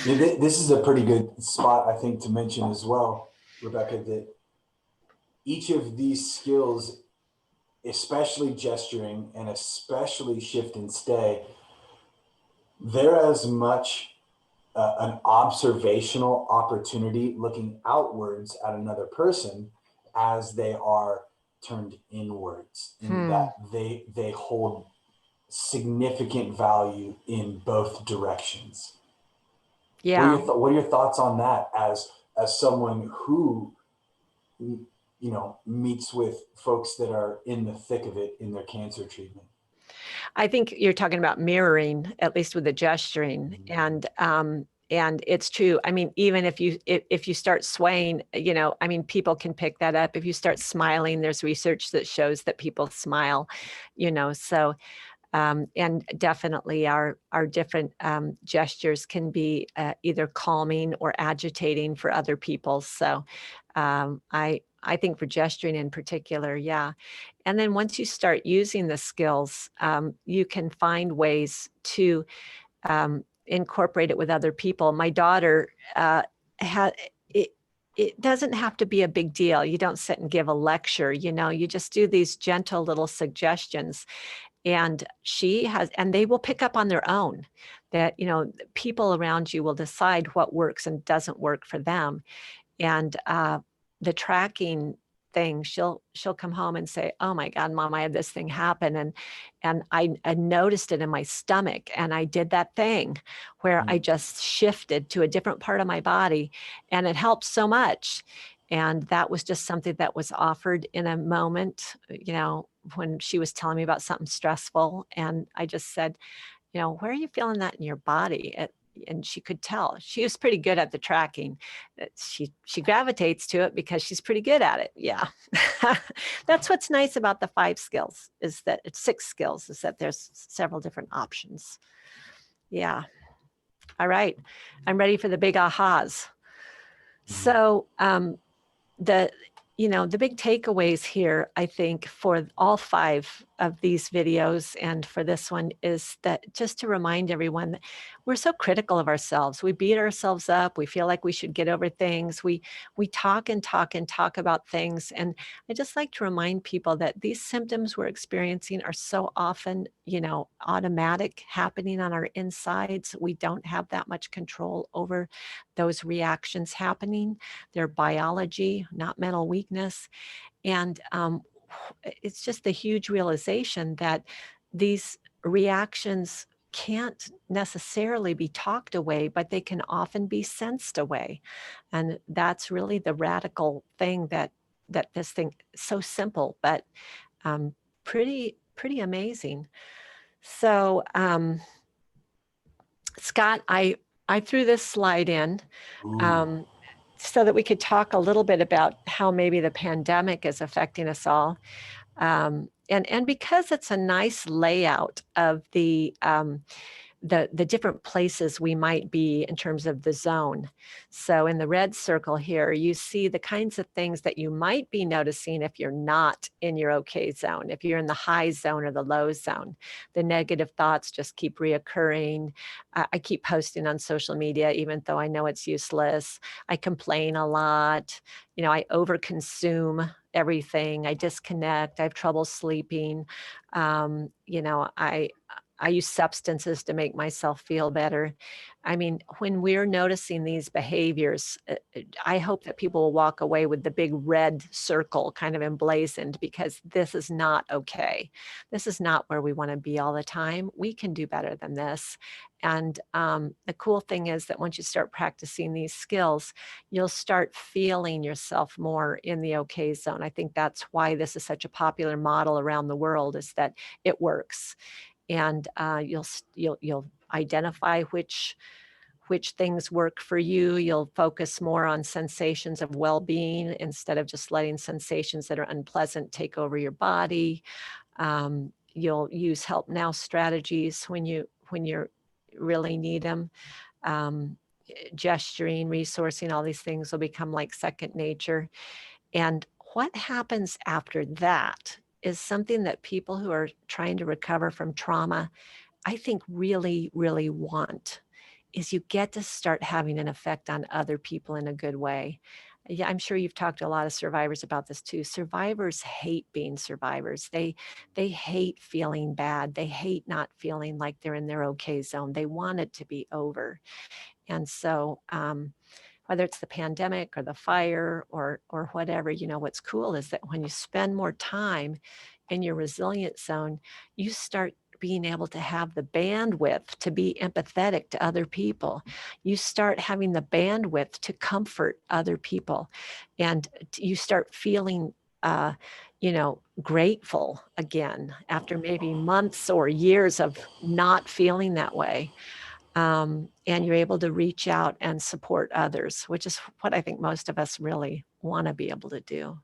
This is a pretty good spot, I think, to mention as well, Rebecca, that each of these skills, especially gesturing and especially shift and stay, they're as much an observational opportunity looking outwards at another person as they are turned inwards, in that they hold significant value in both directions. Yeah. What are your thoughts on that as someone who meets with folks that are in the thick of it in their cancer treatment? I think you're talking about mirroring, at least with the gesturing, and it's true. I mean, even if you start swaying, I mean, people can pick that up. If you start smiling, there's research that shows that people smile, so. And definitely our different gestures can be either calming or agitating for other people. So I think for gesturing in particular, yeah. And then once you start using the skills, you can find ways to incorporate it with other people. My daughter had it. It doesn't have to be a big deal. You don't sit and give a lecture, you just do these gentle little suggestions. And they will pick up on their own that, people around you will decide what works and doesn't work for them. And the tracking thing, she'll come home and say, "Oh my God, Mom, I had this thing happen. And I noticed it in my stomach. And I did that thing where I just shifted to a different part of my body. And it helped so much." And that was just something that was offered in a moment, when she was telling me about something stressful. And I just said, "Where are you feeling that in your body?" And she could tell. She was pretty good at the tracking. She gravitates to it because she's pretty good at it. Yeah. That's what's nice about the 5 skills, is that it's 6 skills, is that there's several different options. Yeah. All right. I'm ready for the big ahas. So the big takeaways here, I think, for all 5 of these videos and for this one, is that just to remind everyone that we're so critical of ourselves. We beat ourselves up. We feel like we should get over things. We talk and talk and talk about things. And I just like to remind people that these symptoms we're experiencing are so often, automatic, happening on our insides. We don't have that much control over those reactions happening. They're biology, not mental weakness. And it's just the huge realization that these reactions can't necessarily be talked away, but they can often be sensed away. And that's really the radical thing that this thing, so simple, but pretty amazing. So Scott, I threw this slide in so that we could talk a little bit about how maybe the pandemic is affecting us all. And because it's a nice layout of the different places we might be in terms of the zone. So in the red circle here, you see the kinds of things that you might be noticing if you're not in your okay zone, if you're in the high zone or the low zone. The negative thoughts just keep reoccurring. I keep posting on social media, even though I know it's useless. I complain a lot. I overconsume everything. I disconnect. I have trouble sleeping. I use substances to make myself feel better. I mean, when we're noticing these behaviors, I hope that people will walk away with the big red circle kind of emblazoned, because this is not okay. This is not where we want to be all the time. We can do better than this. And the cool thing is that once you start practicing these skills, you'll start feeling yourself more in the okay zone. I think that's why this is such a popular model around the world, is that it works. And you'll identify which things work for you. You'll focus more on sensations of well-being instead of just letting sensations that are unpleasant take over your body. You'll use help now strategies when you really need them. gesturing, resourcing, all these things will become like second nature. And what happens after that is something that people who are trying to recover from trauma, I think really, really want, is you get to start having an effect on other people in a good way. Yeah, I'm sure you've talked to a lot of survivors about this too. Survivors hate being survivors. They hate feeling bad. They hate not feeling like they're in their okay zone. They want it to be over. And so whether it's the pandemic or the fire or whatever, what's cool is that when you spend more time in your resilient zone, you start being able to have the bandwidth to be empathetic to other people. You start having the bandwidth to comfort other people, and you start feeling grateful again after maybe months or years of not feeling that way. And you're able to reach out and support others, which is what I think most of us really want to be able to do.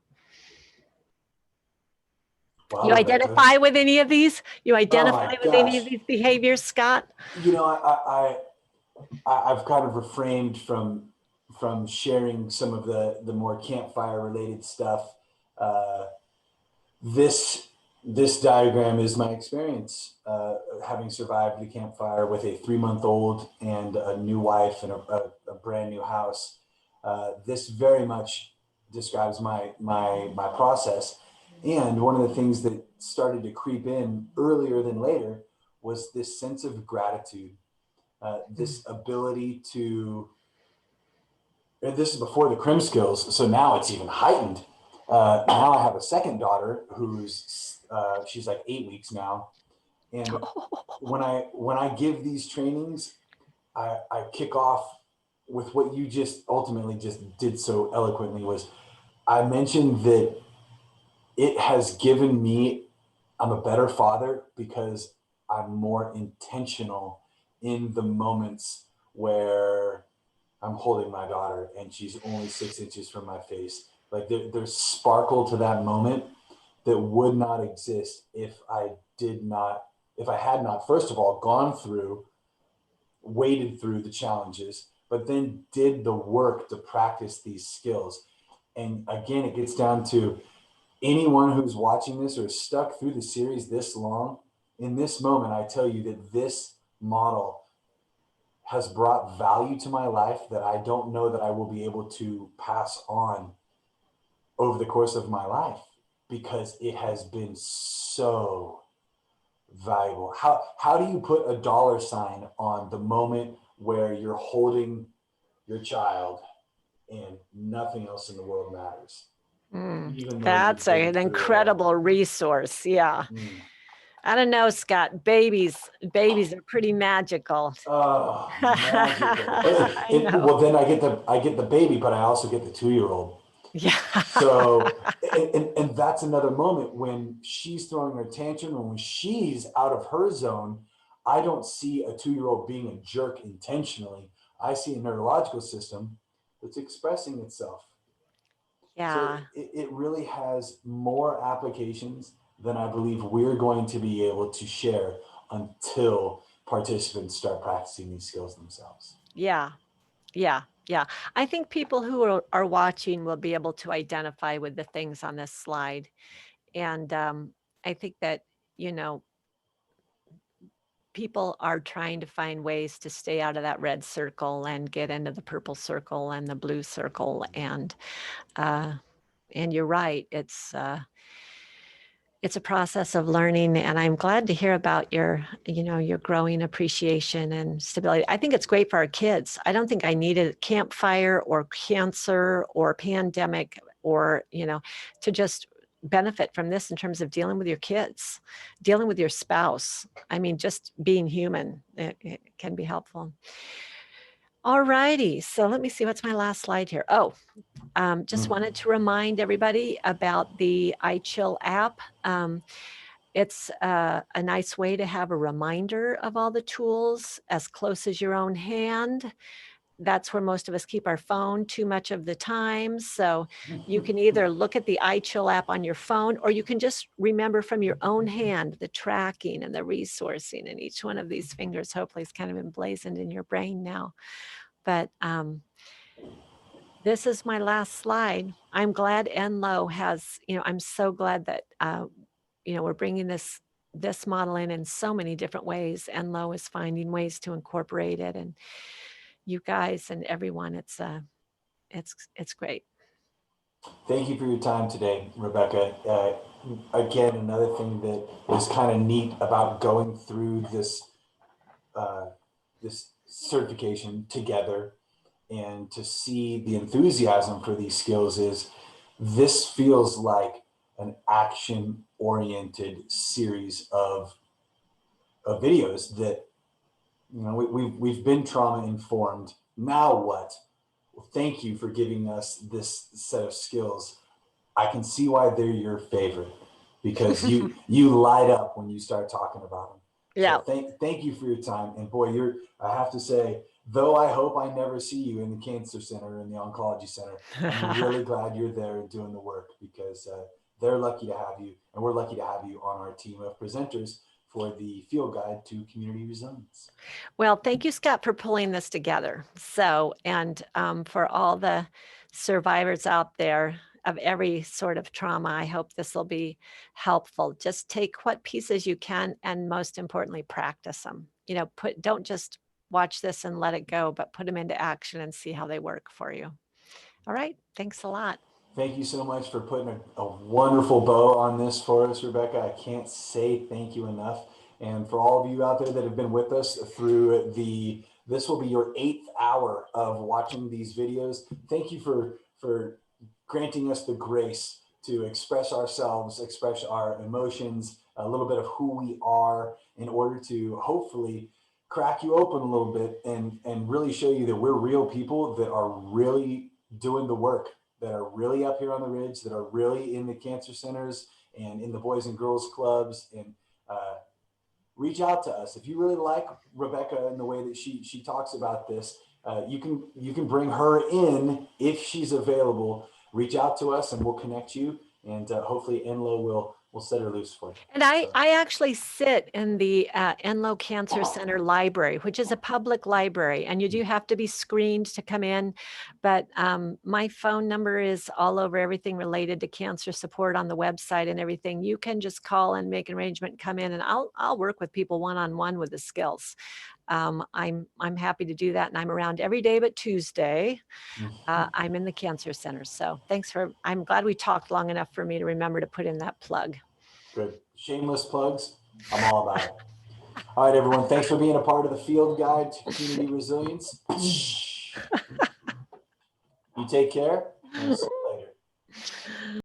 Wow, You Rebecca. identify with any of these? You identify my with any of gosh. these behaviors, Scott? I've kind of refrained from sharing some of the more campfire related stuff. This diagram is my experience, having survived the campfire with a 3-month-old and a new wife and a brand new house. This very much describes my process. And one of the things that started to creep in earlier than later was this sense of gratitude, this ability to, and this is before the Crim skills, so now it's even heightened. Now I have a second daughter who's she's like 8 weeks now, and when I give these trainings, I kick off with what you just ultimately just did so eloquently. Was I mentioned that it has given me, I'm a better father because I'm more intentional in the moments where I'm holding my daughter and she's only 6 inches from my face. Like there's sparkle to that moment that would not exist if I had not, first of all, waded through the challenges, but then did the work to practice these skills. And again, it gets down to anyone who's watching this or stuck through the series this long. In this moment, I tell you that this model has brought value to my life that I don't know that I will be able to pass on over the course of my life, because it has been so valuable. How do you put a dollar sign on the moment where you're holding your child and nothing else in the world matters? That's an incredible resource. Yeah. I don't know, Scott. Babies are pretty magical. Oh, magical. Well, then I get the baby, but I also get the 2-year-old. Yeah. So, and that's another moment when she's throwing her tantrum, and when she's out of her zone, I don't see a 2-year-old being a jerk intentionally. I see a neurological system that's expressing itself. Yeah. So it really has more applications than I believe we're going to be able to share until participants start practicing these skills themselves. Yeah. Yeah. Yeah. I think people who are watching will be able to identify with the things on this slide. And I think that, people are trying to find ways to stay out of that red circle and get into the purple circle and the blue circle. And you're right. It's a process of learning, and I'm glad to hear about your growing appreciation and stability. I think it's great for our kids. I don't think I needed campfire or cancer or pandemic or, to just benefit from this in terms of dealing with your kids, dealing with your spouse. I mean, just being human, it can be helpful. All righty. So let me see, what's my last slide here? Oh, just wanted to remind everybody about the iChill app. It's a nice way to have a reminder of all the tools as close as your own hand. That's where most of us keep our phone too much of the time. So you can either look at the iChill app on your phone, or you can just remember from your own hand the tracking and the resourcing. And each one of these fingers hopefully is kind of emblazoned in your brain now. But this is my last slide. I'm glad Enlo has, I'm so glad that, we're bringing this model in so many different ways. Enlo is finding ways to incorporate it, and you guys and everyone, it's great. Thank you for your time today, Rebecca. Again, another thing that is kind of neat about going through this certification together and to see the enthusiasm for these skills is this feels like an action-oriented series of videos that, we've been trauma informed. Now what? Well, thank you for giving us this set of skills. I can see why they're your favorite, because you light up when you start talking about them. Yeah. So thank you for your time. And boy, I have to say, though I hope I never see you in the cancer center or in the oncology center, I'm really glad you're there doing the work, because they're lucky to have you, and we're lucky to have you on our team of presenters for the field guide to community resilience. Well, thank you, Scott, for pulling this together. So, and for all the survivors out there of every sort of trauma, I hope this will be helpful. Just take what pieces you can, and most importantly, practice them. Don't just watch this and let it go, but put them into action and see how they work for you. All right. Thanks a lot. Thank you so much for putting a wonderful bow on this for us, Rebecca. I can't say thank you enough. And for all of you out there that have been with us through this will be your 8th hour of watching these videos. Thank you for granting us the grace to express ourselves, express our emotions, a little bit of who we are, in order to hopefully crack you open a little bit and really show you that we're real people that are really doing the work, that are really up here on the ridge, that are really in the cancer centers and in the Boys and Girls Clubs. And reach out to us if you really like Rebecca and the way that she talks about this. You can bring her in if she's available. Reach out to us and we'll connect you, and hopefully Enlo will set her loose for you. And I actually sit in the Enlo Cancer Center library, which is a public library, and you do have to be screened to come in. But my phone number is all over everything related to cancer support on the website and everything. You can just call and make an arrangement, come in, and I'll work with people one-on-one with the skills. I'm happy to do that, and I'm around every day but Tuesday. I'm in the cancer center. So I'm glad we talked long enough for me to remember to put in that plug. Good. Shameless plugs. I'm all about it. All right, everyone. Thanks for being a part of the field guide to community resilience. You take care. And we'll see you later.